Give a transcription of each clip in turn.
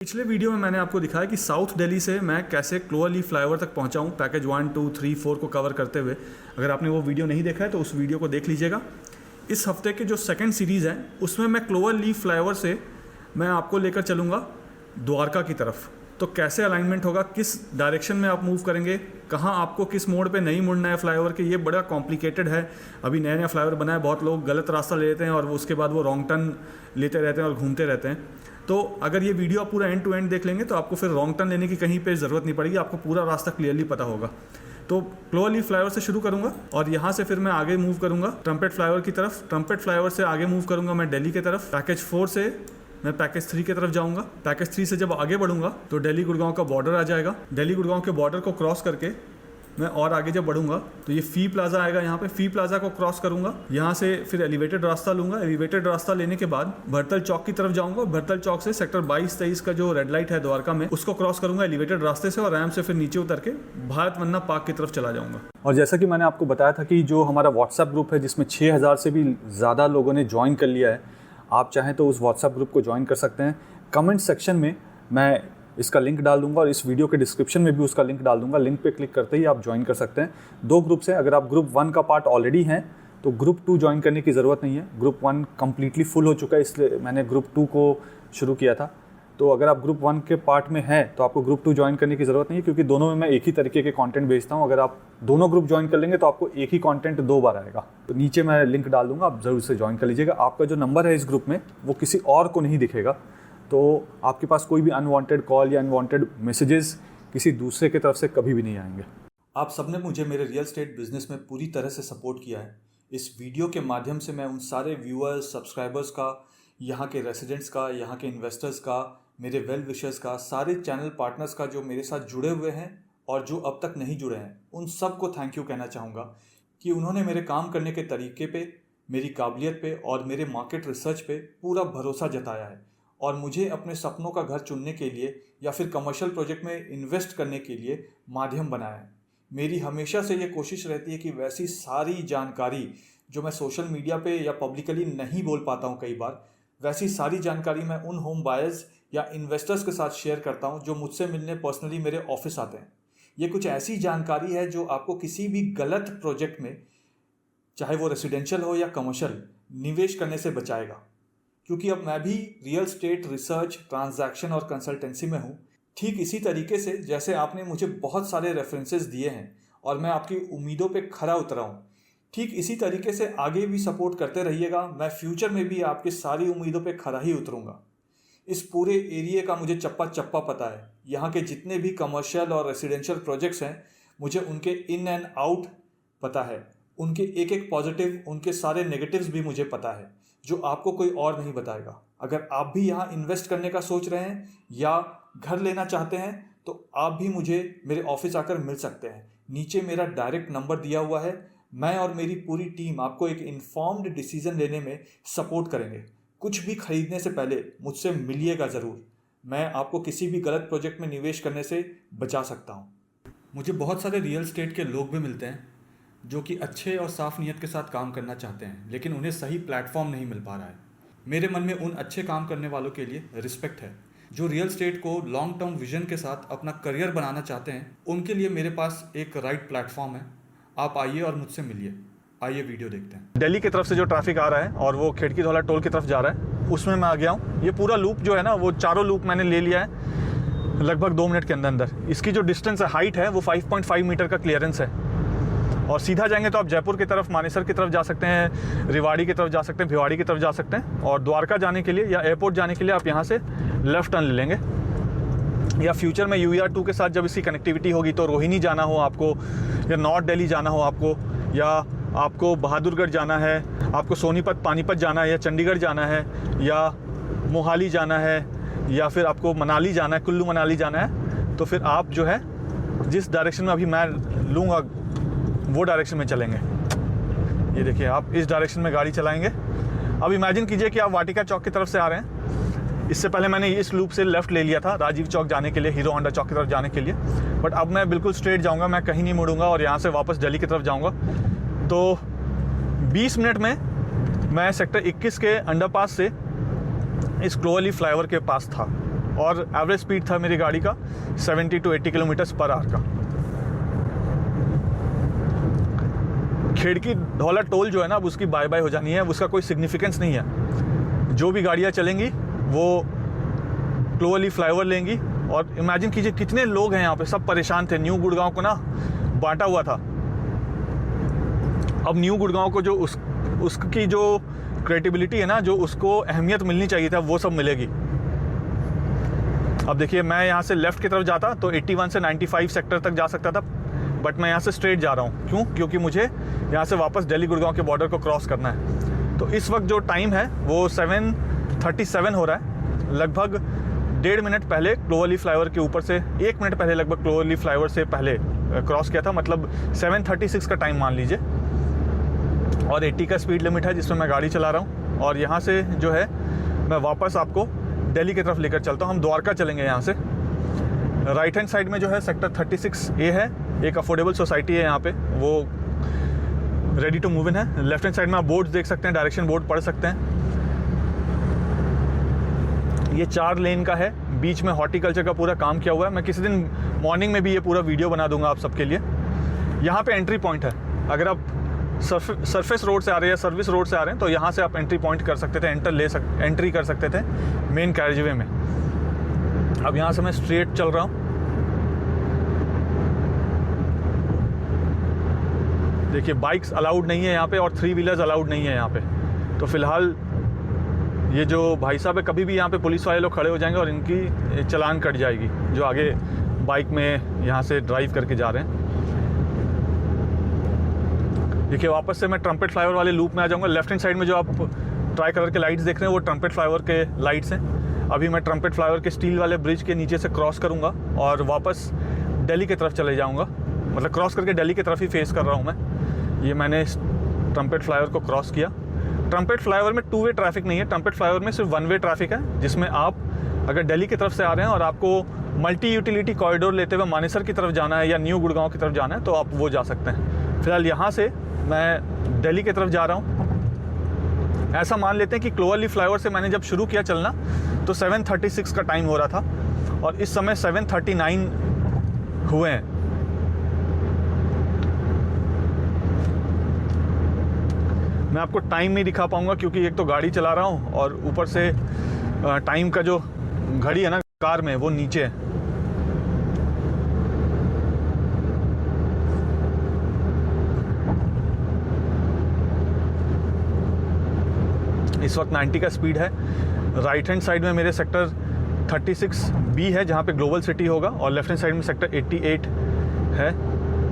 पिछले वीडियो में मैंने आपको दिखाया कि साउथ दिल्ली से मैं कैसे क्लोवर लीफ फ्लाईओवर तक पहुंचा हूं पैकेज 1, 2, 3, 4 को कवर करते हुए। अगर आपने वो वीडियो नहीं देखा है तो उस वीडियो को देख लीजिएगा। इस हफ्ते के जो सेकंड सीरीज़ है उसमें मैं क्लोवर लीफ फ्लाईओवर से मैं आपको लेकर चलूँगा द्वारका की तरफ। तो कैसे अलाइनमेंट होगा, किस डायरेक्शन में आप मूव करेंगे, कहाँ आपको किस मोड़ पे नहीं मुड़ना है फ्लाईओवर के, ये बड़ा कॉम्प्लिकेटेड है। अभी नया नया फ्लाईओवर बना है, बहुत लोग गलत रास्ता ले लेते हैं और उसके बाद वो रॉन्ग टर्न लेते रहते हैं और घूमते रहते हैं। तो अगर ये वीडियो आप पूरा एंड टू एंड देख लेंगे तो आपको फिर रॉन्ग टर्न लेने की कहीं पे ज़रूरत नहीं पड़ेगी, आपको पूरा रास्ता क्लियरली पता होगा। तो क्लोवर लीफ फ्लाईओवर से शुरू करूंगा और यहाँ से फिर मैं आगे मूव करूंगा ट्रम्पेट फ्लाईओवर की तरफ। ट्रम्पेट फ्लाईओवर से आगे मूव करूंगा मैं दिल्ली की तरफ। पैकेज 4 से मैं पैकेज 3 की तरफ जाऊंगा। पैकेज 3 से जब आगे बढ़ूंगा तो दिल्ली गुड़गांव का बॉर्डर आ जाएगा। दिल्ली गुड़गांव के बॉर्डर को क्रॉस करके मैं और आगे जब बढ़ूंगा तो ये फी प्लाजा आएगा। यहाँ पे फी प्लाजा को क्रॉस करूंगा, यहाँ से फिर एलिवेटेड रास्ता लूंगा। एलिवेटेड रास्ता लेने के बाद भरतल चौक की तरफ जाऊंगा। भरतल चौक से सेक्टर 22-23 का जो रेड लाइट है द्वारका में, उसको क्रॉस करूंगा एलिवेटेड रास्ते से और रैम से फिर नीचे उतर के भारत वंदना पार्क की तरफ चला जाऊंगा। और जैसा कि मैंने आपको बताया था कि जो हमारा व्हाट्सएप ग्रुप है जिसमें 6000 से भी ज़्यादा लोगों ने ज्वाइन कर लिया है, आप चाहें तो उस व्हाट्सएप ग्रुप को ज्वाइन कर सकते हैं। कमेंट सेक्शन में मैं इसका लिंक डाल दूंगा और इस वीडियो के डिस्क्रिप्शन में भी उसका लिंक डाल दूंगा। लिंक पे क्लिक करते ही आप ज्वाइन कर सकते हैं। 2 ग्रुप्स हैं, अगर आप ग्रुप 1 का पार्ट ऑलरेडी हैं तो ग्रुप 2 ज्वाइन करने की ज़रूरत नहीं है। ग्रुप 1 कम्प्लीटली फुल हो चुका है, इसलिए मैंने ग्रुप 2 को शुरू किया था। तो अगर आप ग्रुप 1 के पार्ट में हैं तो आपको ग्रुप 2 ज्वाइन करने की ज़रूरत नहीं है, क्योंकि दोनों में मैं एक ही तरीके के कंटेंट भेजता हूं। अगर आप दोनों ग्रुप ज्वाइन कर लेंगे तो आपको एक ही कंटेंट 2 बार आएगा। तो नीचे मैं लिंक डाल दूंगा, आप ज़रूर से ज्वाइन कर लीजिएगा। आपका जो नंबर है इस ग्रुप में वो किसी और को नहीं दिखेगा, तो आपके पास कोई भी अनवांटेड कॉल या अनवांटेड मैसेजेस किसी दूसरे की तरफ से कभी भी नहीं आएंगे। आप सबने मुझे मेरे रियल एस्टेट बिजनेस में पूरी तरह से सपोर्ट किया है। इस वीडियो के माध्यम से मैं उन सारे व्यूअर्स, सब्सक्राइबर्स का, यहाँ के रेसिडेंट्स का, यहाँ के इन्वेस्टर्स का, मेरे वेल विशर्स का, सारे चैनल पार्टनर्स का जो मेरे साथ जुड़े हुए हैं और जो अब तक नहीं जुड़े हैं, उन सबको थैंक यू कहना चाहूँगा कि उन्होंने मेरे काम करने के तरीके पे, मेरी काबिलियत पे और मेरे मार्केट रिसर्च पे पूरा भरोसा जताया है और मुझे अपने सपनों का घर चुनने के लिए या फिर कमर्शियल प्रोजेक्ट में इन्वेस्ट करने के लिए माध्यम बनाया है। मेरी हमेशा से ये कोशिश रहती है कि वैसी सारी जानकारी जो मैं सोशल मीडिया पे या पब्लिकली नहीं बोल पाता हूँ कई बार, वैसी सारी जानकारी मैं उन होम बायर्स या इन्वेस्टर्स के साथ शेयर करता हूँ जो मुझसे मिलने पर्सनली मेरे ऑफिस आते हैं। ये कुछ ऐसी जानकारी है जो आपको किसी भी गलत प्रोजेक्ट में, चाहे वो रेसिडेंशियल हो या कमर्शियल, निवेश करने से बचाएगा। क्योंकि अब मैं भी रियल एस्टेट रिसर्च, ट्रांजैक्शन और कंसल्टेंसी में हूँ, ठीक इसी तरीके से जैसे आपने मुझे बहुत सारे रेफरेंसेस दिए हैं और मैं आपकी उम्मीदों पे खरा उतरा हूँ, ठीक इसी तरीके से आगे भी सपोर्ट करते रहिएगा। मैं फ्यूचर में भी आपकी सारी उम्मीदों पे खरा ही उतरूँगा। इस पूरे एरिया का मुझे चप्पा चप्पा पता है। यहाँ के जितने भी कमर्शियल और रेसिडेंशियल प्रोजेक्ट्स हैं, मुझे उनके इन एंड आउट पता है। उनके एक एक पॉजिटिव, उनके सारे नेगेटिव्स भी मुझे पता है, जो आपको कोई और नहीं बताएगा। अगर आप भी यहाँ इन्वेस्ट करने का सोच रहे हैं या घर लेना चाहते हैं तो आप भी मुझे मेरे ऑफिस आकर मिल सकते हैं। नीचे मेरा डायरेक्ट नंबर दिया हुआ है। मैं और मेरी पूरी टीम आपको एक इन्फॉर्म्ड डिसीजन लेने में सपोर्ट करेंगे। कुछ भी खरीदने से पहले मुझसे मिलिएगा ज़रूर। मैं आपको किसी भी गलत प्रोजेक्ट में निवेश करने से बचा सकता हूँ। मुझे बहुत सारे रियल एस्टेट के लोग भी मिलते हैं जो कि अच्छे और साफ नीयत के साथ काम करना चाहते हैं, लेकिन उन्हें सही प्लेटफॉर्म नहीं मिल पा रहा है। मेरे मन में उन अच्छे काम करने वालों के लिए रिस्पेक्ट है जो रियल एस्टेट को लॉन्ग टर्म विजन के साथ अपना करियर बनाना चाहते हैं। उनके लिए मेरे पास एक राइट प्लेटफॉर्म है। आप आइए और मुझसे मिलिए। आइए वीडियो देखते हैं। दिल्ली की तरफ से जो ट्रैफिक आ रहा है और वो खिड़की धौला टोल की तरफ जा रहा है, उसमें मैं आ गया हूँ। ये पूरा लूप जो है ना, वो चारों लूप मैंने ले लिया है लगभग 2 मिनट के अंदर अंदर। इसकी जो डिस्टेंस है, हाइट है, वो 5.5 मीटर का क्लियरेंस है। और सीधा जाएंगे तो आप जयपुर की तरफ, मानेसर की तरफ जा सकते हैं, रेवाड़ी की तरफ जा सकते हैं, भिवाड़ी की तरफ जा सकते हैं। और द्वारका जाने के लिए या एयरपोर्ट जाने के लिए आप यहाँ से लेफ़्ट टर्न ले लेंगे। या फ्यूचर में UER2 के साथ जब इसकी कनेक्टिविटी होगी तो रोहिणी जाना हो आपको, या नॉर्थ दिल्ली जाना हो आपको, या आपको बहादुरगढ़ जाना है, आपको सोनीपत पानीपत जाना है, या चंडीगढ़ जाना है, या मोहाली जाना है, या फिर आपको मनाली जाना है, कुल्लू मनाली जाना है, तो फिर आप जो है जिस डायरेक्शन में अभी मैं लूँगा वो डायरेक्शन में चलेंगे। ये देखिए, आप इस डायरेक्शन में गाड़ी चलाएंगे। अब इमेजिन कीजिए कि आप वाटिका चौक की तरफ से आ रहे हैं। इससे पहले मैंने इस लूप से लेफ़्ट ले लिया था राजीव चौक जाने के लिए, हीरो होंडा चौक की तरफ जाने के लिए, बट अब मैं बिल्कुल स्ट्रेट जाऊंगा, मैं कहीं नहीं मुड़ूंगा और यहाँ से वापस दिल्ली की तरफ जाऊंगा। तो 20 मिनट में मैं सेक्टर 21 के अंडरपास से इस क्लोवर लीफ फ्लाईओवर के पास था और एवरेज स्पीड था मेरी गाड़ी का 70 to 80 किलोमीटर्स पर आवर का। खिड़की धौला टोल जो है ना, अब उसकी बाय बाय हो जानी है, उसका कोई सिग्निफिकेंस नहीं है। जो भी गाड़ियाँ चलेंगी वो क्लोअर लीफ फ्लाईओवर लेंगी। और इमेजिन कीजिए कितने लोग हैं यहाँ पे, सब परेशान थे। न्यू गुड़गांव को ना बांटा हुआ था, अब न्यू गुड़गांव को जो उसकी जो क्रेडिबिलिटी है ना, जो उसको अहमियत मिलनी चाहिए था, वो सब मिलेगी। अब देखिए, मैं यहाँ से लेफ़्ट की तरफ जाता तो 81 से 95 सेक्टर तक जा सकता था, बट मैं यहाँ से स्ट्रेट जा रहा हूँ। क्यों? क्योंकि मुझे यहाँ से वापस दिल्ली गुड़गांव के बॉर्डर को क्रॉस करना है। तो इस वक्त जो टाइम है वो 7:37 हो रहा है। लगभग 1.5 मिनट पहले क्लोअर लीफ फ्लाईओवर के ऊपर से, 1 मिनट पहले लगभग क्लोअर लीफ फ्लाईओवर से पहले क्रॉस किया था, मतलब 7:36 का टाइम मान लीजिए। और 80 का स्पीड लिमिट है जिसमें मैं गाड़ी चला रहा हूँ। और यहाँ से जो है मैं वापस आपको दिल्ली की तरफ लेकर चलता हूँ। हम द्वारका चलेंगे यहाँ से। राइट हैंड साइड में जो है सेक्टर 36A है, एक अफोर्डेबल सोसाइटी है यहाँ पे, वो रेडी टू मूव इन है। लेफ्ट हैंड साइड में आप बोर्ड्स देख सकते हैं, डायरेक्शन बोर्ड पढ़ सकते हैं। ये 4 लेन का है, बीच में हॉर्टिकल्चर का पूरा काम किया हुआ है। मैं किसी दिन मॉर्निंग में भी ये पूरा वीडियो बना दूंगा आप सबके लिए। यहाँ पे एंट्री पॉइंट है। अगर आप सरफेस रोड से आ रहे हैं या सर्विस रोड से आ रहे हैं तो यहाँ से आप एंट्री पॉइंट कर सकते थे, एंट्री कर सकते थे मेन कैरिजवे में। अब यहाँ से मैं स्ट्रेट चल रहा हूँ। देखिए, बाइक्स अलाउड नहीं है यहाँ पे और 3 व्हीलर्स अलाउड नहीं है यहाँ पे। तो फिलहाल ये जो भाई साहब है, कभी भी यहाँ पे पुलिस वाले लोग खड़े हो जाएंगे और इनकी चालान कट जाएगी, जो आगे बाइक में यहाँ से ड्राइव करके जा रहे हैं। देखिए, वापस से मैं ट्रम्पेट फ्लाईओवर वाले लूप में आ जाऊँगा। लेफ्ट हैंड साइड में जो आप ट्राई कलर के लाइट्स देख रहे हैं वो ट्रम्पेट फ्लाईओवर के लाइट्स हैं। अभी मैं ट्रम्पेट फ्लाईओवर के स्टील वाले ब्रिज के नीचे से क्रॉस करूँगा और वापस दिल्ली की तरफ चले जाऊँगा। मतलब क्रॉस करके दिल्ली की तरफ ही फेस कर रहा हूँ मैं। ये मैंने ट्रम्पेट फ्लाईओवर को क्रॉस किया। ट्रम्पेट फ्लाईओवर में 2 वे ट्रैफिक नहीं है, ट्रम्पेट फ्लाईओवर में सिर्फ 1 वे ट्रैफिक है, जिसमें आप अगर दिल्ली की तरफ से आ रहे हैं और आपको मल्टी यूटिलिटी कॉरिडोर लेते हुए मानेसर की तरफ जाना है या न्यू गुड़गांव की तरफ जाना है तो आप वो जा सकते हैं। फिलहाल यहाँ से मैं दिल्ली की तरफ जा रहा हूँ। ऐसा मान लेते हैं कि क्लोअर लीफ फ्लाईओवर से मैंने जब शुरू किया चलना तो 7:36 का टाइम हो रहा था और इस समय 7:39 हुए हैं। मैं आपको टाइम नहीं दिखा पाऊंगा क्योंकि एक तो गाड़ी चला रहा हूँ और ऊपर से टाइम का जो घड़ी है ना कार में वो नीचे है। इस वक्त 90 का स्पीड है। राइट हैंड साइड में मेरे सेक्टर 36B है जहाँ पे ग्लोबल सिटी होगा और लेफ्ट हैंड साइड में सेक्टर 88 है।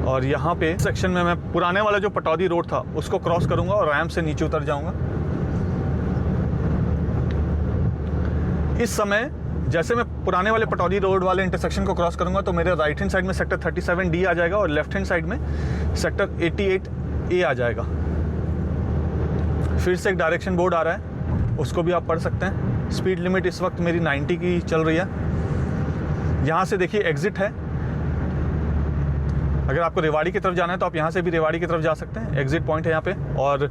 और यहाँ पे सेक्शन में मैं पुराने वाला जो पटौदी रोड था उसको क्रॉस करूँगा और रैंप से नीचे उतर जाऊँगा। इस समय जैसे मैं पुराने वाले पटौदी रोड वाले इंटरसेक्शन को क्रॉस करूँगा तो मेरे राइट हैंड साइड में सेक्टर 37D आ जाएगा और लेफ्ट हैंड साइड में सेक्टर 88A आ जाएगा। फिर से एक डायरेक्शन बोर्ड आ रहा है, उसको भी आप पढ़ सकते हैं। स्पीड लिमिट इस वक्त मेरी 90 की चल रही है। यहाँ से देखिए एग्ज़िट है। अगर आपको रेवाड़ी की तरफ जाना है तो आप यहाँ से भी रेवाड़ी की तरफ जा सकते हैं। एग्ज़िट पॉइंट है यहाँ पे। और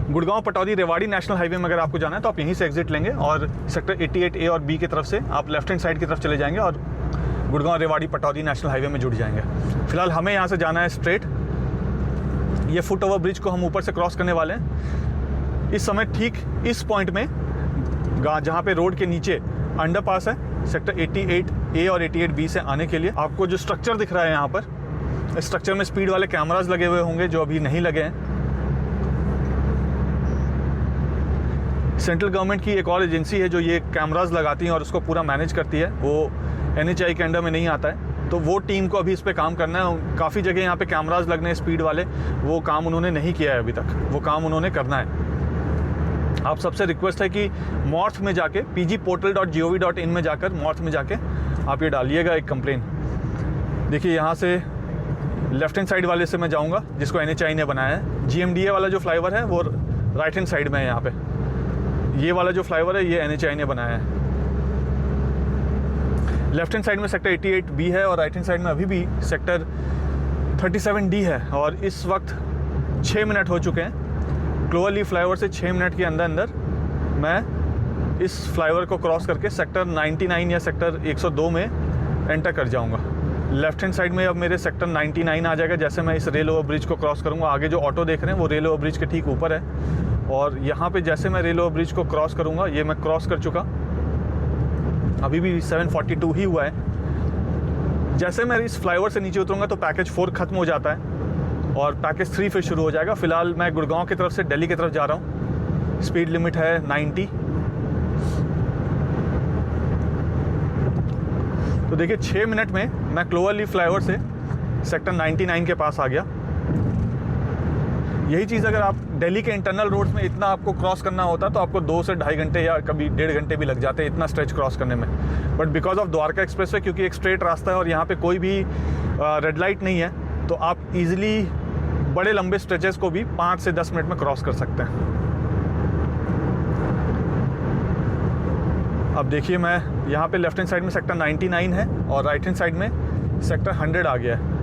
गुड़गांव पटौदी रेवाड़ी नेशनल हाईवे में अगर आपको जाना है तो आप यहीं से एग्ज़िट लेंगे और सेक्टर 88A और B की तरफ से आप लेफ्ट हैंड साइड की तरफ चले जाएंगे और गुड़गांव रेवाड़ी पटौदी नेशनल हाईवे में जुड़ जाएंगे। फिलहाल हमें यहाँ से जाना है स्ट्रेट। ये फुट ओवर ब्रिज को हम ऊपर से क्रॉस करने वाले हैं। इस समय ठीक इस पॉइंट में जहाँ पे रोड के नीचे अंडरपास है, सेक्टर 88A और 88B से आने के लिए आपको जो स्ट्रक्चर दिख रहा है यहाँ पर, इस स्ट्रक्चर में स्पीड वाले कैमरास लगे हुए होंगे जो अभी नहीं लगे हैं। सेंट्रल गवर्नमेंट की एक और एजेंसी है जो ये कैमरास लगाती है और उसको पूरा मैनेज करती है, वो NHAI के अंडर में नहीं आता है। तो वो टीम को अभी इस पे काम करना है। काफ़ी जगह यहाँ पे कैमरास लगने स्पीड वाले, वो काम उन्होंने नहीं किया है अभी तक, वो काम उन्होंने करना है। आप सबसे रिक्वेस्ट है कि मॉर्थ में जाके pgportal.gov.in में जाकर मॉर्थ में जाके आप ये डालिएगा एक कंप्लेन। देखिए यहाँ से लेफ्ट हैंड साइड वाले से मैं जाऊँगा जिसको NHAI ने बनाया है। GMDA वाला जो फ्लाईओवर है वो राइट हैंड साइड में है। यहाँ पे ये वाला जो फ्लाईओवर है ये NHAI ने बनाया है। लेफ्ट हैंड साइड में सेक्टर 88B है और राइट हैंड साइड में अभी भी सेक्टर 37D है। और इस वक्त 6 मिनट हो चुके हैं। क्लोअर लीफ फ्लाईओवर से 6 मिनट के अंदर अंदर मैं इस फ्लाईओवर को क्रॉस करके सेक्टर 99 या सेक्टर 102 में एंटर कर जाऊंगा। लेफ्ट हैंड साइड में अब मेरे सेक्टर 99 आ जाएगा जैसे मैं इस रेल ओवर ब्रिज को क्रॉस करूंगा। आगे जो ऑटो देख रहे हैं वो रेल ओवर ब्रिज के ठीक ऊपर है, और यहाँ पे जैसे मैं रेल ओवर ब्रिज को क्रॉस करूंगा, ये मैं क्रॉस कर चुका, अभी भी 7:42 ही हुआ है। जैसे मैं इस फ्लाईओवर से नीचे उतरूंगा तो पैकेज 4 खत्म हो जाता है और पैकेज 3 फिर शुरू हो जाएगा। फिलहाल मैं गुड़गांव की तरफ से दिल्ली की तरफ जा रहा हूँ। स्पीड लिमिट है 90। तो देखिए 6 मिनट में मैं क्लोवरलीफ फ्लाईओवर से सेक्टर 99 के पास आ गया। यही चीज़ अगर आप दिल्ली के इंटरनल रोड्स में इतना आपको क्रॉस करना होता तो आपको 2 से 2.5 घंटे या कभी 1.5 घंटे भी लग जाते इतना स्ट्रेच क्रॉस करने में। But because of Dwarka express way, क्योंकि एक स्ट्रेट रास्ता है और यहाँ पे कोई भी रेड लाइट नहीं है, तो आप इजीली बड़े लंबे स्ट्रेचेस को भी 5 से 10 मिनट में क्रॉस कर सकते हैं। अब देखिए मैं यहाँ पे लेफ्ट हैंड साइड में सेक्टर 99 है और राइट हैंड साइड में सेक्टर 100 आ गया है।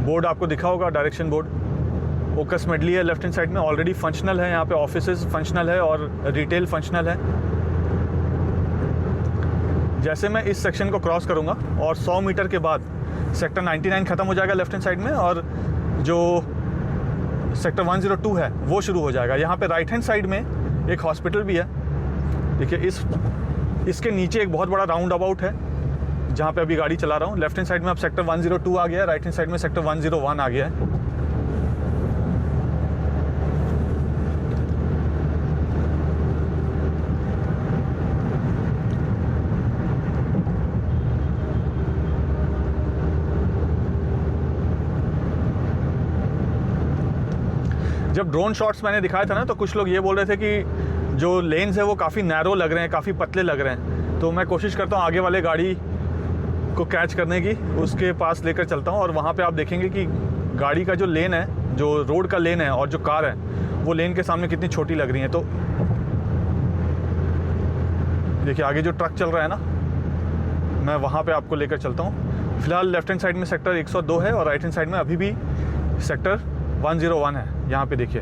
बोर्ड आपको दिखा होगा, डायरेक्शन बोर्ड। ओकस मेडली है लेफ्ट हैंड साइड में, ऑलरेडी फंक्शनल है। यहाँ पे ऑफिसेज फंक्शनल है और रिटेल फंक्शनल है। जैसे मैं इस सेक्शन को क्रॉस करूँगा और 100 मीटर के बाद सेक्टर 99 ख़त्म हो जाएगा लेफ्ट हैंड साइड में, और जो सेक्टर 102 है वो शुरू हो जाएगा। यहाँ पे राइट हैंड साइड में एक हॉस्पिटल भी है। देखिए इसके नीचे एक बहुत बड़ा राउंड अबाउट है जहाँ पे अभी गाड़ी चला रहा हूँ। लेफ्ट हैंड साइड में अब सेक्टर 102 आ गया है, राइट हैंड साइड में सेक्टर 101 आ गया है। जब ड्रोन शॉट्स मैंने दिखाया था ना, तो कुछ लोग ये बोल रहे थे कि जो लेन्स है वो काफ़ी नैरो लग रहे हैं, काफ़ी पतले लग रहे हैं। तो मैं कोशिश करता हूँ आगे वाले गाड़ी को कैच करने की, उसके पास लेकर चलता हूँ और वहाँ पे आप देखेंगे कि गाड़ी का जो लेन है, जो रोड का लेन है और जो कार है वो लेन के सामने कितनी छोटी लग रही है। तो देखिए आगे जो ट्रक चल रहा है ना, मैं वहाँ पे आपको लेकर चलता हूँ। फिलहाल लेफ्ट हैंड साइड में सेक्टर 102 है और राइट हैंड साइड में अभी भी सेक्टर 101 है। यहाँ पे देखिए,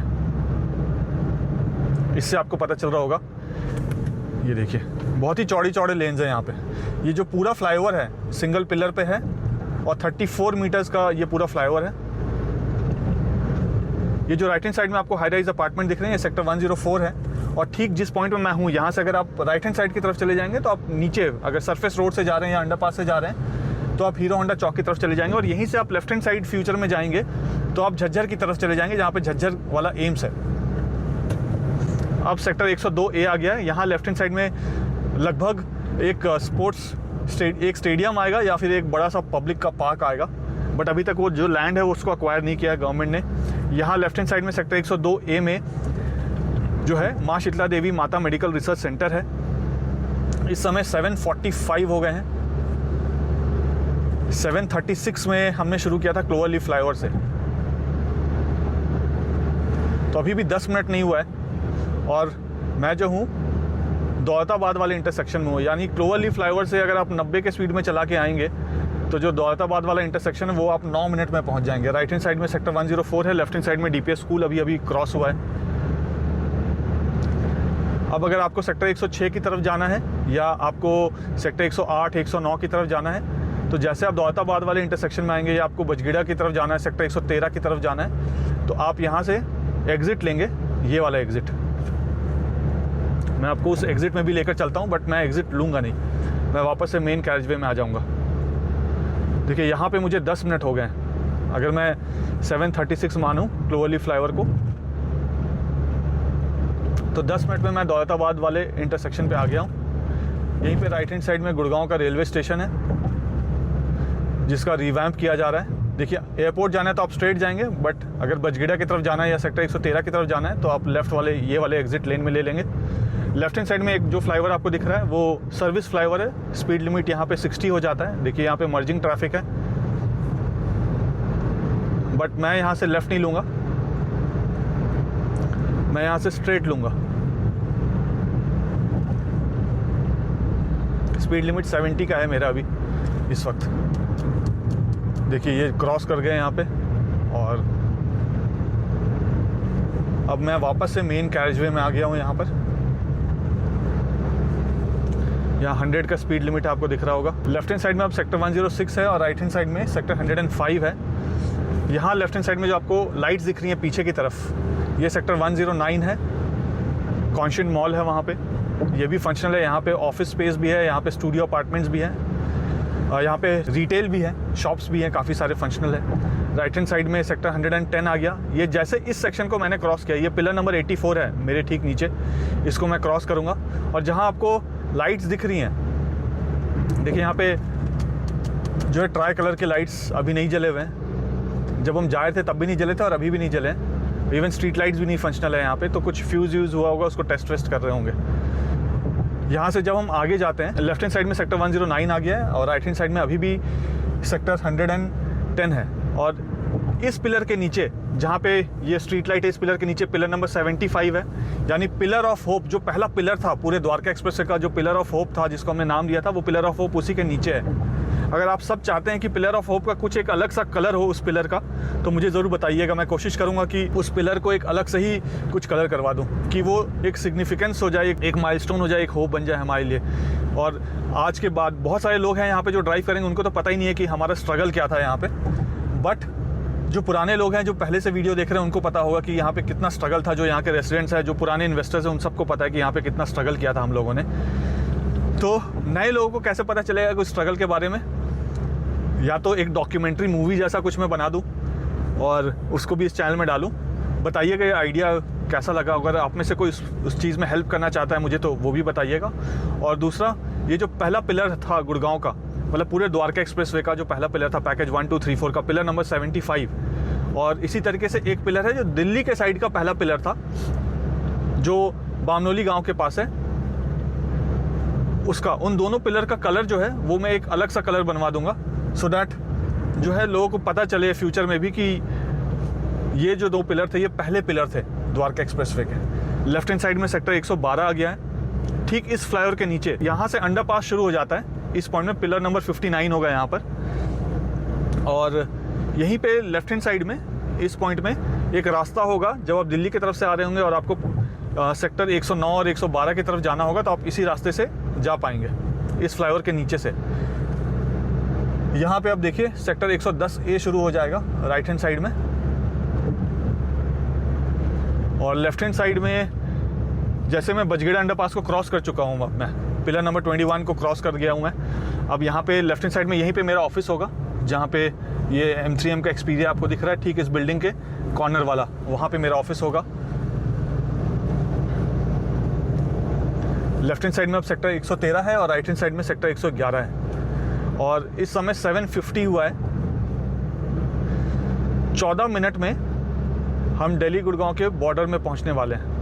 इससे आपको पता चल रहा होगा। ये देखिए बहुत ही चौड़े चौड़े लेन्स हैं यहाँ पे। ये जो पूरा फ्लाईओवर है सिंगल पिलर पे है और 34 मीटर्स का ये पूरा फ्लाईओवर है। ये जो राइट हैंड साइड में आपको हाई राइज अपार्टमेंट दिख रहे हैं, ये सेक्टर 104 है। और ठीक जिस पॉइंट में मैं हूँ, यहाँ से अगर आप राइट हैंड साइड की तरफ चले जाएंगे तो आप नीचे अगर सरफेस रोड से जा रहे हैं या अंडरपास से जा रहे हैं तो आप हीरो होंडा चौक की तरफ चले जाएंगे, और यहीं से आप लेफ्ट हैंड साइड फ्यूचर में जाएंगे तो आप झज्जर की तरफ चले जाएंगे जहाँ पे झज्जर वाला एम्स है। अब सेक्टर 102A आ गया है। यहाँ लेफ्ट हैंड साइड में लगभग एक एक स्टेडियम आएगा या फिर एक बड़ा सा पब्लिक का पार्क आएगा, बट अभी तक वो जो लैंड है उसको अक्वायर नहीं किया है गवर्नमेंट ने। यहाँ लेफ्ट हैंड साइड में सेक्टर 102A में जो है माँ शीतला देवी माता मेडिकल रिसर्च सेंटर है। इस समय 7:45 हो गए हैं। 7:36 में हमने शुरू किया था क्लोवरलीफ फ्लाईओवर से, तो अभी भी 10 मिनट नहीं हुआ है और मैं जो हूँ दौलताबाद वाले इंटरसेक्शन में हूँ। यानी क्लोवरलीफ फ्लाईओवर से अगर आप 90 के स्पीड में चला के आएंगे तो जो दौलताबाद वाला इंटरसेक्शन है वो आप 9 मिनट में पहुँच जाएंगे। राइट हैंड साइड में सेक्टर 104 है, लेफ्ट हैंड साइड में DPS स्कूल अभी क्रॉस हुआ है। अब अगर आपको सेक्टर 106 की तरफ जाना है या आपको सेक्टर 108, 109 की तरफ जाना है, तो जैसे आप दौलताबाद वाले इंटरसेक्शन में आएंगे या आपको बजगीड़ा की तरफ जाना है, सेक्टर 113 की तरफ जाना है, तो आप यहाँ से एग्ज़िट लेंगे, ये वाला एग्ज़िट। मैं आपको उस एग्ज़िट में भी लेकर चलता हूँ, बट मैं एग्ज़िट लूँगा नहीं, मैं वापस से मेन कैरेजवे में आ जाऊँगा। देखिए यहाँ पे मुझे 10 मिनट हो गए हैं। अगर मैं 7:36 मानूँ क्लोवरलीफ फ्लाईओवर को, तो 10 मिनट में मैं दौलताबाद वाले इंटरसेक्शन पे आ गया हूँ। यहीं पे राइट हैंड साइड में गुड़गांव का रेलवे स्टेशन है जिसका रिवैम्प किया जा रहा है। देखिए एयरपोर्ट जाना है तो आप स्ट्रेट जाएंगे, बट अगर बजगीड़ा की तरफ जाना है या सेक्टर 113 की तरफ जाना है तो आप लेफ़्ट वाले ये वाले एग्ज़िट लेन में ले लेंगे। लेफ्ट हैंड साइड में एक जो फ्लाईओवर आपको दिख रहा है वो सर्विस फ्लाईओवर है। स्पीड लिमिट यहाँ पे 60 हो जाता है। देखिए यहाँ पे मर्जिंग ट्रैफिक है, बट मैं यहाँ से लेफ़्ट नहीं लूँगा, मैं यहाँ से स्ट्रेट लूँगा। स्पीड लिमिट 70 का है मेरा अभी इस वक्त। देखिए ये क्रॉस कर गए यहाँ पे, और अब मैं वापस से मेन कैरेजवे में आ गया हूँ। यहाँ पर यहाँ 100 का स्पीड लिमिट आपको दिख रहा होगा। लेफ्ट हैंड साइड में अब सेक्टर 106 है और राइट हैंड साइड में सेक्टर 105 है। यहाँ लेफ्ट हैंड साइड में जो आपको लाइट्स दिख रही हैं पीछे की तरफ, ये सेक्टर 109 है। कॉन्शियंट मॉल है वहाँ पे, ये भी फंक्शनल है। यहाँ पे ऑफिस स्पेस भी है, यहाँ पे स्टूडियो अपार्टमेंट्स भी हैं, यहाँ पे रिटेल भी है, शॉप्स भी हैं, काफ़ी सारे फंक्शनल है। राइट हैंड साइड में सेक्टर 110 आ गया। ये जैसे इस सेक्शन को मैंने क्रॉस किया, ये पिलर नंबर 84 है मेरे ठीक नीचे, इसको मैं क्रॉस करूँगा और जहाँ आपको लाइट्स दिख रही हैं, देखिए यहाँ पे जो है ट्राई कलर के लाइट्स अभी नहीं जले हुए हैं। जब हम जा रहे थे तब भी नहीं जले थे और अभी भी नहीं जले हैं। इवन स्ट्रीट लाइट्स भी नहीं फंक्शनल है यहाँ पे, तो कुछ फ्यूज़ यूज़ हुआ होगा, उसको टेस्ट वेस्ट कर रहे होंगे। यहाँ से जब हम आगे जाते हैं, लेफ्ट हैंड साइड में सेक्टर 109 आ गया है और राइट हैंड साइड में अभी भी सेक्टर 110 है। और इस पिलर के नीचे जहाँ पे ये स्ट्रीट लाइट है, इस पिलर के नीचे पिलर नंबर 75 है, यानी पिलर ऑफ होप। जो पहला पिलर था पूरे द्वारका एक्सप्रेस का, जो पिलर ऑफ होप था जिसको हमने नाम दिया था, वो पिलर ऑफ होप उसी के नीचे है। अगर आप सब चाहते हैं कि पिलर ऑफ होप का कुछ एक अलग सा कलर हो उस पिलर का, तो मुझे ज़रूर बताइएगा। मैं कोशिश करूँगा कि उस पिलर को एक अलग से ही कुछ कलर करवा दूँ, कि वो एक सिग्निफिकेंस हो जाए, एक माइलस्टोन हो जाए, एक होप बन जाए हमारे लिए। और आज के बाद बहुत सारे लोग हैं यहाँ पे जो ड्राइव करेंगे, उनको तो पता ही नहीं है कि हमारा स्ट्रगल क्या था यहाँ पे। बट जो पुराने लोग हैं, जो पहले से वीडियो देख रहे हैं, उनको पता होगा कि यहाँ पे कितना स्ट्रगल था। जो यहाँ के रेसिडेंट्स हैं, जो पुराने इन्वेस्टर्स हैं, उन सबको पता है कि यहाँ पे कितना स्ट्रगल किया था हम लोगों ने। तो नए लोगों को कैसे पता चलेगा कुछ स्ट्रगल के बारे में? या तो एक डॉक्यूमेंट्री मूवी जैसा कुछ मैं बना दूं और उसको भी इस चैनल में डालूं। बताइएगा ये आइडिया कैसा लगा। अगर आप में से कोई उस चीज़ में हेल्प करना चाहता है मुझे, तो वो भी बताइएगा। और दूसरा, ये जो पहला पिलर था गुड़गांव का, मतलब पूरे द्वारका एक्सप्रेसवे का जो पहला पिलर था, पैकेज 1, 2, 3, 4 का, पिलर नंबर 75। और इसी तरीके से एक पिलर है जो दिल्ली के साइड का पहला पिलर था, जो बामनोली गाँव के पास है, उसका। उन दोनों पिलर का कलर जो है वो मैं एक अलग सा कलर बनवा दूंगा, सो दैट जो है लोगों को पता चले फ्यूचर में भी कि ये जो दो पिलर थे, ये पहले पिलर थे द्वारका एक्सप्रेसवे के। लेफ्ट हैंड साइड में सेक्टर 112 आ गया है। ठीक इस फ्लाईओवर के नीचे यहाँ से अंडरपास शुरू हो जाता है। इस पॉइंट में पिलर नंबर 59 होगा यहाँ पर। और यहीं पे लेफ्ट हैंड साइड में इस पॉइंट में एक रास्ता होगा। जब आप दिल्ली की तरफ से आ रहे होंगे और आपको सेक्टर 109 और 112 की तरफ जाना होगा, तो आप इसी रास्ते से जा पाएंगे, इस फ्लाईओवर के नीचे से। यहाँ पे आप देखिए सेक्टर 110A शुरू हो जाएगा राइट हैंड साइड में। और लेफ्ट हैंड साइड में जैसे मैं बजगेड़ा अंडरपास को क्रॉस कर चुका हूँ, मैं पिलर नंबर 21 को क्रॉस कर गया हूँ मैं। अब यहाँ पे लेफ्ट हैंड साइड में यहीं पे मेरा ऑफिस होगा, जहाँ पे ये M3M का एक्सपीरिया आपको दिख रहा है, ठीक इस बिल्डिंग के कॉर्नर वाला, वहाँ पे मेरा ऑफिस होगा। लेफ्ट हैंड साइड में अब सेक्टर 113 है और राइट हैंड साइड में सेक्टर 111 है। और इस समय 7:50 हुआ है। 14 मिनट में हम दिल्ली गुड़गांव के बॉर्डर में पहुंचने वाले हैं।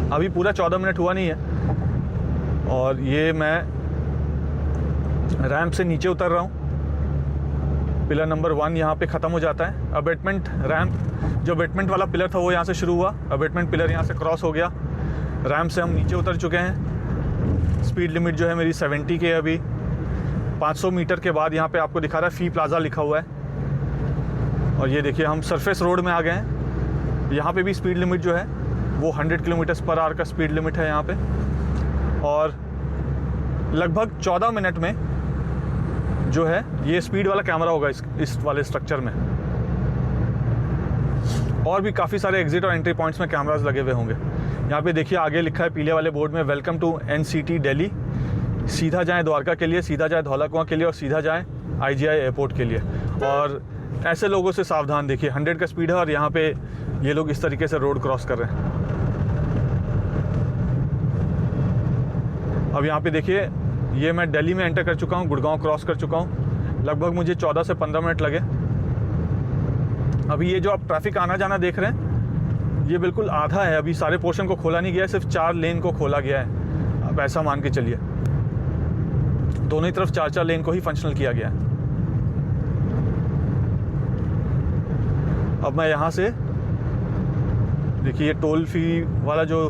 अभी पूरा 14 मिनट हुआ नहीं है। और ये मैं रैंप से नीचे उतर रहा हूँ। पिलर नंबर 1 यहाँ पे ख़त्म हो जाता है। अबेटमेंट रैंप, जो अबेटमेंट वाला पिलर था वो यहाँ से शुरू हुआ। अबेटमेंट पिलर यहाँ से क्रॉस हो गया। रैंप से हम नीचे उतर चुके हैं। स्पीड लिमिट जो है मेरी 70 के। अभी 500 मीटर के बाद यहाँ पे आपको दिखा रहा है फी प्लाज़ा लिखा हुआ है। और ये देखिए हम सरफेस रोड में आ गए हैं। यहाँ पे भी स्पीड लिमिट जो है वो 100 किलोमीटर/आवर का स्पीड लिमिट है यहाँ पे। और लगभग 14 मिनट में जो है ये स्पीड वाला कैमरा होगा इस वाले स्ट्रक्चर में। और भी काफ़ी सारे एग्जिट और एंट्री पॉइंट्स में कैमरास लगे हुए होंगे। यहाँ पे देखिए आगे लिखा है पीले वाले बोर्ड में, वेलकम टू NCT दिल्ली। सीधा जाएं द्वारका के लिए, सीधा जाएं धौला कुआं के लिए और सीधा जाएं IGI एयरपोर्ट के लिए। और ऐसे लोगों से सावधान। देखिए 100 का स्पीड है और यहाँ पे ये लोग इस तरीके से रोड क्रॉस कर रहे हैं। अब यहाँ पे देखिए ये मैं दिल्ली में एंटर कर चुका हूँ, गुड़गांव क्रॉस कर चुका हूँ। लगभग मुझे 14 से 15 मिनट लगे। अभी ये जो आप ट्रैफिक आना जाना देख रहे हैं, ये बिल्कुल आधा है। अभी सारे पोर्शन को खोला नहीं गया है, सिर्फ 4 लेन को खोला गया है। अब ऐसा मान के चलिए दोनों ही तरफ 4-4 लेन को ही फंक्शनल किया गया है। अब मैं यहाँ से देखिए टोल फी वाला जो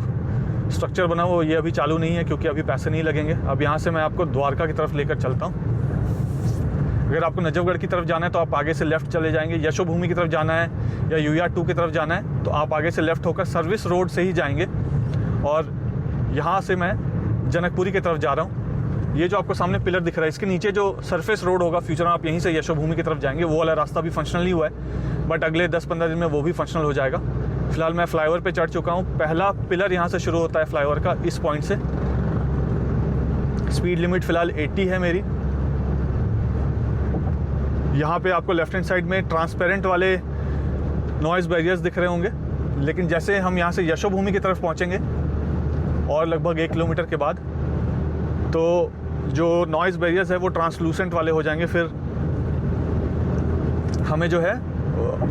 स्ट्रक्चर बना वो ये अभी चालू नहीं है, क्योंकि अभी पैसे नहीं लगेंगे। अब यहाँ से मैं आपको द्वारका की तरफ लेकर चलता हूँ। अगर आपको नजफगढ़ की तरफ जाना है तो आप आगे से लेफ़्ट चले जाएंगे। यशोभूमि की तरफ जाना है या UR 2 की तरफ जाना है तो आप आगे से लेफ़्ट होकर सर्विस रोड से ही जाएंगे। और यहाँ से मैं जनकपुरी की तरफ जा रहा हूँ। ये जो आपको सामने पिलर दिख रहा है, इसके नीचे जो सरफेस रोड होगा फ्यूचर में, आप यहीं से यशोभूमि की तरफ जाएंगे। वो वाला रास्ता भी फंक्शनल नहीं हुआ है, बट अगले 10-15 दिन में वो भी फंक्शनल हो जाएगा। फिलहाल मैं फ्लाईओवर पे चढ़ चुका हूँ। पहला पिलर यहाँ से शुरू होता है फ्लाईओवर का, इस पॉइंट से। स्पीड लिमिट फ़िलहाल 80 है मेरी। यहाँ पे आपको लेफ्ट हैंड साइड में ट्रांसपेरेंट वाले नॉइज़ बैरियर्स दिख रहे होंगे, लेकिन जैसे हम यहाँ से यशोभूमि की तरफ पहुँचेंगे और लगभग 1 किलोमीटर के बाद, तो जो नॉइज़ बैरियर्स है वो ट्रांसलूसेंट वाले हो जाएंगे। फिर हमें जो है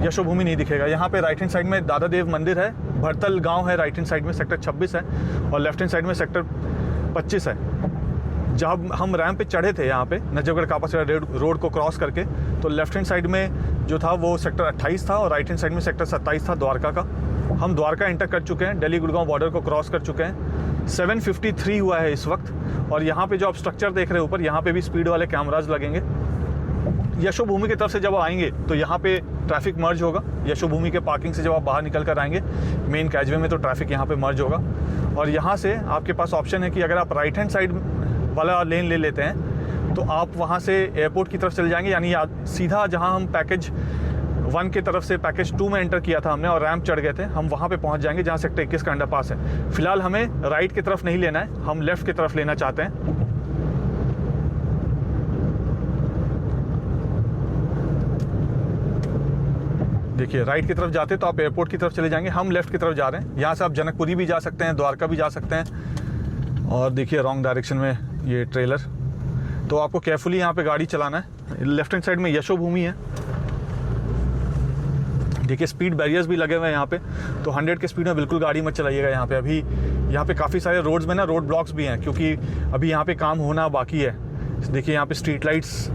यशोभूमि नहीं दिखेगा। यहाँ पे राइट हैंड साइड में दादा देव मंदिर है, भरतल गांव है राइट हैंड साइड में, सेक्टर 26 है, और लेफ्ट हैंड साइड में सेक्टर 25 है। जब हम रैंप पे चढ़े थे यहाँ पे नजफगढ़ कापासीरा रोड को क्रॉस करके, तो लेफ्ट हैंड साइड में जो था वो सेक्टर 28 था और राइट हैंड साइड में सेक्टर 27 था द्वारका का। हम द्वारका एंटर कर चुके हैं, दिल्ली गुड़गांव बॉर्डर को क्रॉस कर चुके हैं। 7:53 हुआ है इस वक्त। और यहाँ पे जो आप स्ट्रक्चर देख रहे हैं ऊपर, यहाँ पे भी स्पीड वाले कैमराज लगेंगे। यशोभूमि की तरफ से जब आएंगे तो यहाँ पे ट्रैफिक मर्ज होगा। यशोभूमि के पार्किंग से जब आप बाहर निकल कर आएंगे मेन कैजवे में, तो ट्रैफिक यहाँ पे मर्ज होगा। और यहाँ से आपके पास ऑप्शन है कि अगर आप राइट हैंड साइड वाला लेन ले लेते हैं तो आप वहाँ से एयरपोर्ट की तरफ चले जाएंगे, यानी सीधा जहाँ हम पैकेज 1 की तरफ से पैकेज 2 में एंटर किया था हमने और रैंप चढ़ गए थे, हम वहाँ पे पहुँच जाएंगे जहाँ सेक्टर 21 का अंडरपास है। फिलहाल हमें राइट की तरफ नहीं लेना है, हम लेफ़्ट की तरफ लेना चाहते हैं। देखिए राइट की तरफ जाते तो आप एयरपोर्ट की तरफ चले जाएंगे, हम लेफ़्ट की तरफ जा रहे हैं। यहाँ से आप जनकपुरी भी जा सकते हैं, द्वारका भी जा सकते हैं। और देखिए रॉन्ग डायरेक्शन में ये ट्रेलर, तो आपको केयरफुली यहाँ पे गाड़ी चलाना है। लेफ्ट हैंड साइड में यशोभूमि है। देखिए स्पीड बैरियर्स भी लगे हुए हैं यहाँ पे, तो 100 के स्पीड में बिल्कुल गाड़ी मत चलाइएगा यहाँ पे। अभी यहाँ पे काफ़ी सारे रोड्स में ना रोड ब्लॉक्स भी हैं, क्योंकि अभी यहाँ पे काम होना बाकी है। देखिए यहाँ पे स्ट्रीट लाइट्स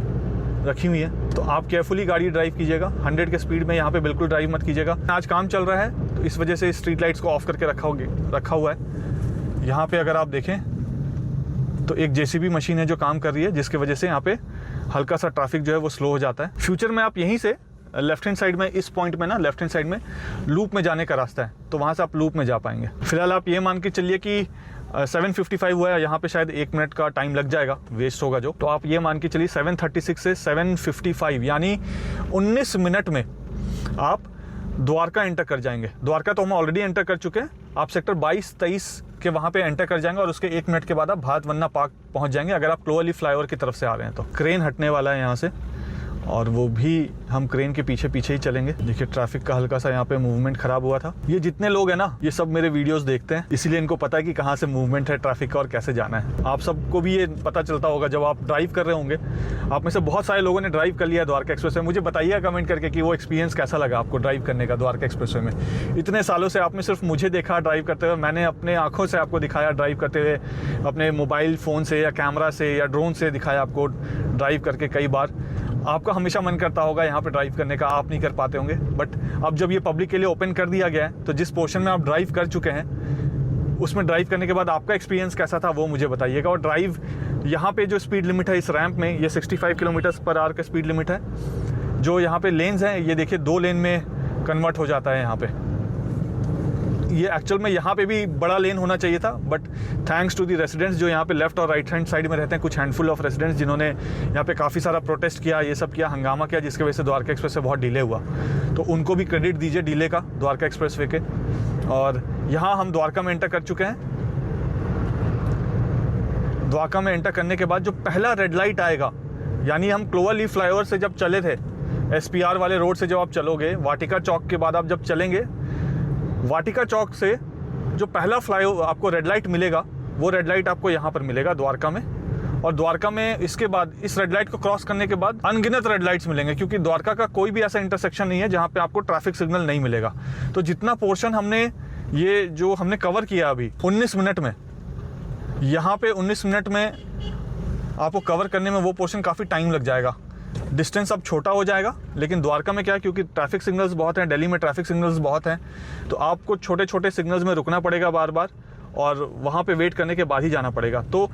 रखी हुई है, तो आप केयरफुली गाड़ी ड्राइव कीजिएगा। 100 के स्पीड में यहाँ पे बिल्कुल ड्राइव मत कीजिएगा। आज काम चल रहा है तो इस वजह से स्ट्रीट लाइट्स को ऑफ करके रखा हुआ है। यहाँ पे अगर आप देखें तो एक JCB मशीन है जो काम कर रही है, जिसकी वजह से यहाँ पे हल्का सा ट्रैफिक जो है वो स्लो हो जाता है। फ्यूचर में आप यहीं से लेफ्ट हैंड साइड में, इस पॉइंट में ना लेफ्ट हैंड साइड में लूप में जाने का रास्ता है, तो वहाँ से आप लूप में जा पाएंगे। फिलहाल आप ये मान के चलिए कि 7:55 हुआ है, यहाँ पे शायद 1 मिनट का टाइम लग जाएगा, वेस्ट होगा जो, तो आप ये मान के चलिए 7:36 से 7:55 यानी 19 मिनट में आप द्वारका एंटर कर जाएंगे। द्वारका तो हम ऑलरेडी एंटर कर चुके हैं। आप सेक्टर 22-23 के वहाँ पे एंटर कर जाएंगे और उसके 1 मिनट के बाद आप भारत वंदना पार्क पहुँच जाएंगे, अगर आप क्लोअली फ्लाईओवर की तरफ से आ रहे हैं तो। क्रेन हटने वाला है यहाँ से, और वो भी हम क्रेन के पीछे पीछे ही चलेंगे। देखिए ट्रैफिक का हल्का सा यहाँ पे मूवमेंट खराब हुआ था। ये जितने लोग हैं ना, ये सब मेरे वीडियोस देखते हैं, इसीलिए इनको पता है कि कहाँ से मूवमेंट है ट्रैफिक का और कैसे जाना है। आप सबको भी ये पता चलता होगा जब आप ड्राइव कर रहे होंगे। आप में से बहुत सारे लोगों ने ड्राइव कर लिया द्वारका एक्सप्रेस वे। मुझे बताइएगा कमेंट करके कि वो एक्सपीरियंस कैसा लगा आपको ड्राइव करने का द्वारका एक्सप्रेस वे में। इतने सालों से आपने सिर्फ मुझे देखा ड्राइव करते हुए, मैंने अपने आँखों से आपको दिखाया ड्राइव करते हुए, अपने मोबाइल फ़ोन से या कैमरा से या ड्रोन से दिखाया आपको ड्राइव करके कई बार। आपका हमेशा मन करता होगा यहाँ पे ड्राइव करने का, आप नहीं कर पाते होंगे, बट अब जब ये पब्लिक के लिए ओपन कर दिया गया है तो जिस पोर्शन में आप ड्राइव कर चुके हैं उसमें ड्राइव करने के बाद आपका एक्सपीरियंस कैसा था वो मुझे बताइएगा। और ड्राइव यहाँ पे जो स्पीड लिमिट है इस रैंप में, ये 65 किलोमीटर/आवर का स्पीड लिमिट है। जो यहाँ पे लेन्स हैं ये देखिए 2 लेन में कन्वर्ट हो जाता है यहाँ पे। ये एक्चुअल में यहाँ पे भी बड़ा लेन होना चाहिए था, but thanks to the residents जो यहाँ पे लेफ्ट और राइट हैंड साइड में रहते हैं, कुछ हैंडफुल ऑफ रेसिडेंट्स जिन्होंने यहाँ पे काफ़ी सारा प्रोटेस्ट किया, ये सब किया, हंगामा किया, जिसकी वजह से द्वारका एक्सप्रेस वे बहुत डिले हुआ। तो उनको भी क्रेडिट दीजिए डिले का द्वारका एक्सप्रेस वे के। और यहाँ हम द्वारका में एंटर कर चुके हैं। द्वारका में एंटर करने के बाद जो पहला रेड लाइट आएगा, यानी हम क्लोवर लीफ फ्लाईओवर से जब चले थे, SPR वाले रोड से जब आप चलोगे, वाटिका चौक के बाद आप जब चलेंगे, वाटिका चौक से जो पहला फ्लाईओवर आपको रेड लाइट मिलेगा, वो रेड लाइट आपको यहाँ पर मिलेगा द्वारका में। और द्वारका में इसके बाद इस रेड लाइट को क्रॉस करने के बाद अनगिनत रेड लाइट्स मिलेंगे, क्योंकि द्वारका का कोई भी ऐसा इंटरसेक्शन नहीं है जहाँ पे आपको ट्रैफिक सिग्नल नहीं मिलेगा। तो जितना पोर्शन हमने ये जो हमने कवर किया अभी 19 मिनट में, यहाँ पे 19 मिनट में आपको कवर करने में वो पोर्शन काफ़ी टाइम लग जाएगा। डिस्टेंस अब छोटा हो जाएगा, लेकिन द्वारका में क्या है, क्योंकि ट्रैफिक सिग्नल्स बहुत हैं, दिल्ली में ट्रैफिक सिग्नल्स बहुत हैं, तो आपको छोटे छोटे सिग्नल्स में रुकना पड़ेगा बार बार। और वहाँ पे वेट करने के बाद ही जाना पड़ेगा। तो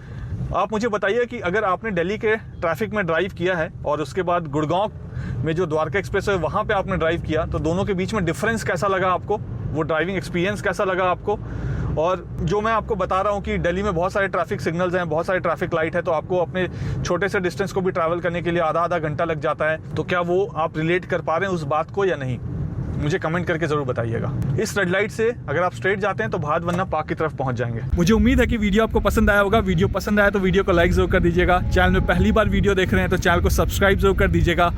आप मुझे बताइए कि अगर आपने दिल्ली के ट्रैफिक में ड्राइव किया है और उसके बाद गुड़गांव में जो द्वारका एक्सप्रेस है वहाँ पे आपने ड्राइव किया, तो दोनों के बीच में डिफरेंस कैसा लगा आपको, वो ड्राइविंग एक्सपीरियंस कैसा लगा आपको। और जो मैं आपको बता रहा हूँ कि दिल्ली में बहुत सारे ट्रैफिक सिग्नल्स हैं, बहुत सारे ट्रैफिक लाइट है, तो आपको अपने छोटे से डिस्टेंस को भी ट्रैवल करने के लिए आधा घंटा लग जाता है। तो क्या वो आप रिलेट कर पा रहे हैं उस बात को या नहीं, मुझे कमेंट करके ज़रूर बताइएगा। इस रेड लाइट से अगर आप स्ट्रेट जाते हैं तो भाद वरना पार्क की तरफ पहुंच जाएंगे। मुझे उम्मीद है कि वीडियो आपको पसंद आया होगा। वीडियो पसंद आया तो वीडियो को लाइक जरूर कर दीजिएगा। चैनल में पहली बार वीडियो देख रहे हैं तो चैनल को सब्सक्राइब जरूर कर दीजिएगा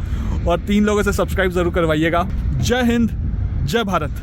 और 3 लोगों से सब्सक्राइब जरूर करवाइएगा। जय हिंद, जय भारत।